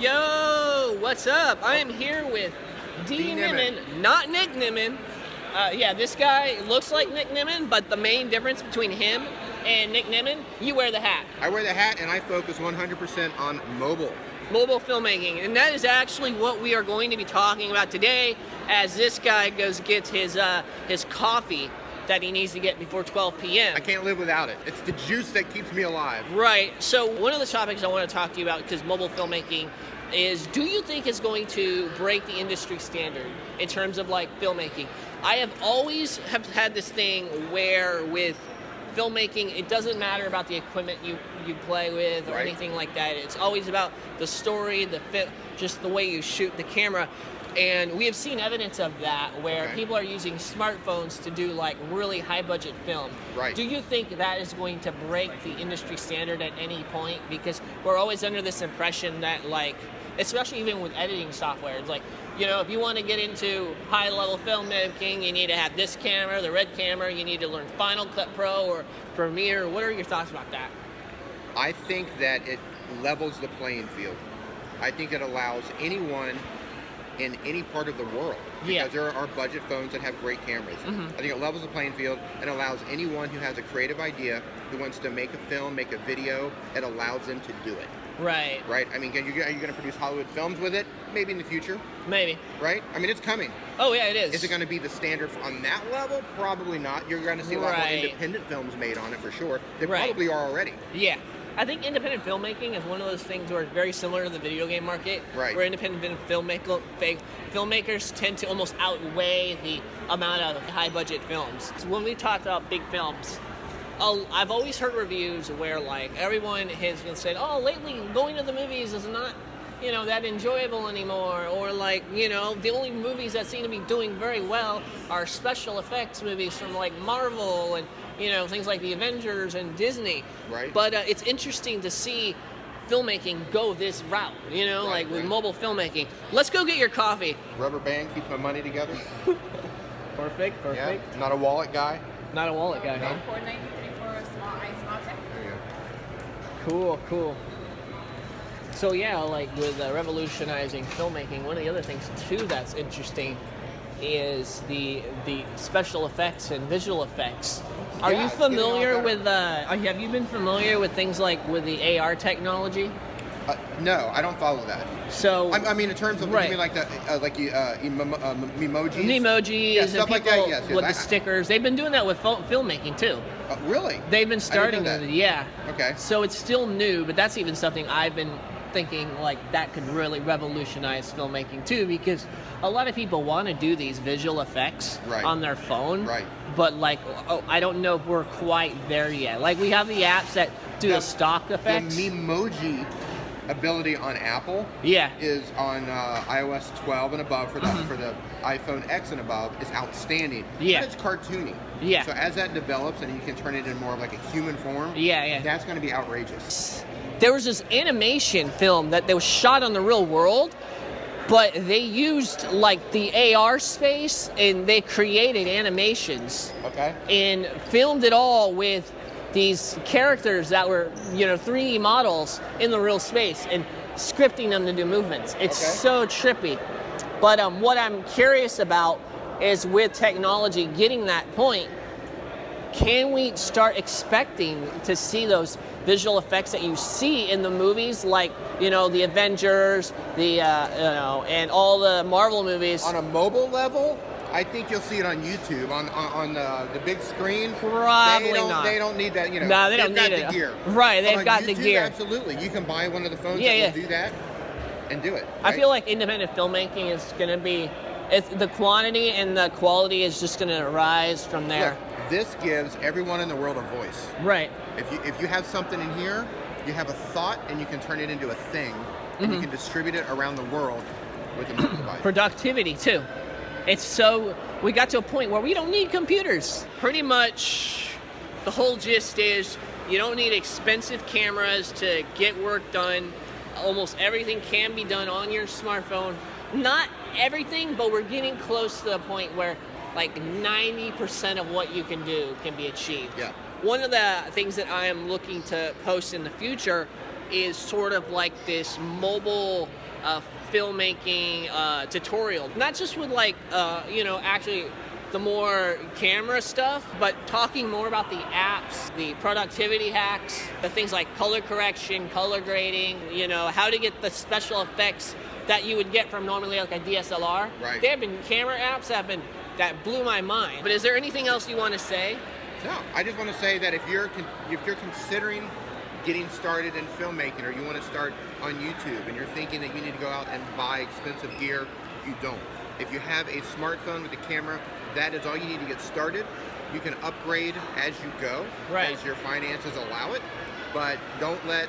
Yo, what's up? I am here with Dee Nimmin, not Nick Nimmin. Yeah, this guy looks like Nick Nimmin, but the main difference between him and Nick Nimmin, you wear the hat. I wear the hat and I focus 100% on mobile. Mobile filmmaking, and that is actually what we are going to be talking about today as this guy gets his coffee that he needs to get before 12 p.m. I can't live without it. It's the juice that keeps me alive. Right. So one of the topics I want to talk to you about, because mobile filmmaking is, do you think it's going to break the industry standard in terms of like filmmaking? I have always had this thing where with filmmaking, it doesn't matter about the equipment you play with or anything like that. It's always about the story, just the way you shoot the camera. And we have seen evidence of that where people are using smartphones to do like really high budget film. Right. Do you think that is going to break the industry standard at any point? Because we're always under this impression that like, especially even with editing software, it's like, you know, if you want to get into high level filmmaking, you need to have this camera, the red camera, you need to learn Final Cut Pro or Premiere. What are your thoughts about that? I think that it levels the playing field. I think it allows anyone in any part of the world, because there are budget phones that have great cameras. I think it levels the playing field and allows anyone who has a creative idea, who wants to make a film, make a video, it allows them to do it. Right. Right? I mean, are you going to produce Hollywood films with it? Maybe in the future. Maybe. Right? I mean, it's coming. Oh, yeah, it is. Is it going to be the standard on that level? Probably not. You're going to see a lot more independent films made on it for sure. They probably are already. Yeah. I think independent filmmaking is one of those things where it's very similar to the video game market, where independent filmmakers tend to almost outweigh the amount of high-budget films. So when we talk about big films, I've always heard reviews where like everyone has been saying, oh, lately going to the movies is not, you know, that enjoyable anymore, or like, you know, the only movies that seem to be doing very well are special effects movies from like Marvel and, you know, things like the Avengers and Disney. Right. But it's interesting to see filmmaking go this route, you know, with mobile filmmaking. Let's go get your coffee. Rubber band keeps my money together. Perfect. Yeah. Not a wallet guy. Not a wallet guy, huh? $4.93 for a small ice latte. There you go. Cool. So yeah, like with revolutionizing filmmaking, one of the other things too that's interesting is the special effects and visual effects. Are you familiar with? Have you been familiar with things like with the AR technology? No, I don't follow that. So I mean, in terms of you mean like the emojis, and stuff like that. Yes, with the stickers. They've been doing that with filmmaking too. Really? They've been starting that. Yeah. Okay. So it's still new, but that's even something I've been thinking like that could really revolutionize filmmaking too, because a lot of people want to do these visual effects on their phone, but like, I don't know if we're quite there yet. Like we have the apps that do the stock effects. The Memoji ability on Apple is on iOS 12 and above for the iPhone X and above is outstanding. But it's cartoony. So as that develops and you can turn it in more of like a human form, that's going to be outrageous. There was this animation film that was shot on the real world, but they used like the AR space and they created animations. And filmed it all with these characters that were, you know, 3D models in the real space and scripting them to do movements. It's so trippy. But what I'm curious about is with technology getting that point, can we start expecting to see those visual effects that you see in the movies, like, you know, the Avengers, and all the Marvel movies? On a mobile level, I think you'll see it on YouTube on the big screen. Probably not. They don't need that, you know. No, they don't need the gear. Right, they've got YouTube, the gear. Absolutely, you can buy one of the phones that will do that and do it. I feel like independent filmmaking is going to be, the quantity and the quality is just going to rise from there. Look, this gives everyone in the world a voice. Right. If you have something in here, you have a thought and you can turn it into a thing, and you can distribute it around the world with a mobile device. Productivity too. We got to a point where we don't need computers. Pretty much the whole gist is you don't need expensive cameras to get work done. Almost everything can be done on your smartphone. Not everything, but we're getting close to the point where like 90% of what you can do can be achieved. Yeah. One of the things that I am looking to post in the future is sort of like this mobile filmmaking tutorial. Not just with like, you know, actually the more camera stuff, but talking more about the apps, the productivity hacks, the things like color correction, color grading, you know, how to get the special effects that you would get from normally like a DSLR. Right. There have been camera apps that blew my mind. But is there anything else you want to say? No, I just want to say that if you're considering getting started in filmmaking, or you want to start on YouTube and you're thinking that you need to go out and buy expensive gear, you don't. If you have a smartphone with a camera, that is all you need to get started. You can upgrade as you go, right, as your finances allow it, but don't let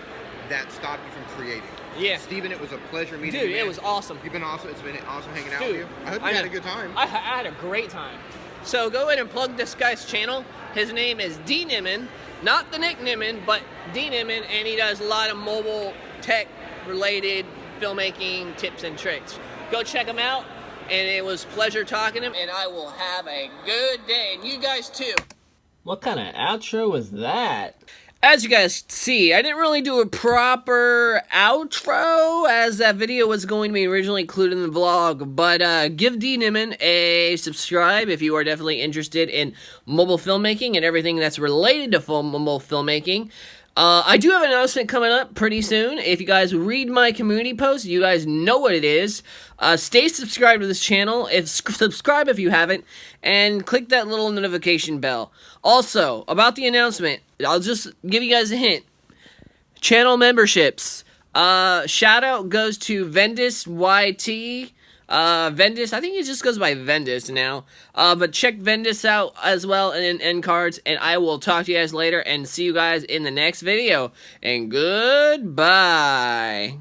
that stop you from creating. Yeah. Steven, it was a pleasure meeting you. you. Dude, it was awesome. You've been awesome. It's been awesome hanging out with you. I hope you had a good time. I had a great time. So go ahead and plug this guy's channel. His name is Dee Nimmin, not the Nick Nimmin, but Dee Nimmin, and he does a lot of mobile tech related filmmaking tips and tricks. Go check him out, and it was a pleasure talking to him, and I will have a good day, and you guys too. What kind of outro was that? As you guys see, I didn't really do a proper outro, as that video was going to be originally included in the vlog, but give Dee Nimmin a subscribe if you are definitely interested in mobile filmmaking and everything that's related to mobile filmmaking. I do have an announcement coming up pretty soon. If you guys read my community post, you guys know what it is. Stay subscribed to this channel. Subscribe if you haven't, and click that little notification bell. Also, about the announcement, I'll just give you guys a hint. Channel memberships. Shout out goes to Vendus YT. Vendus, I think it just goes by Vendus now. But check Vendus out as well in end cards, and I will talk to you guys later and see you guys in the next video. And goodbye.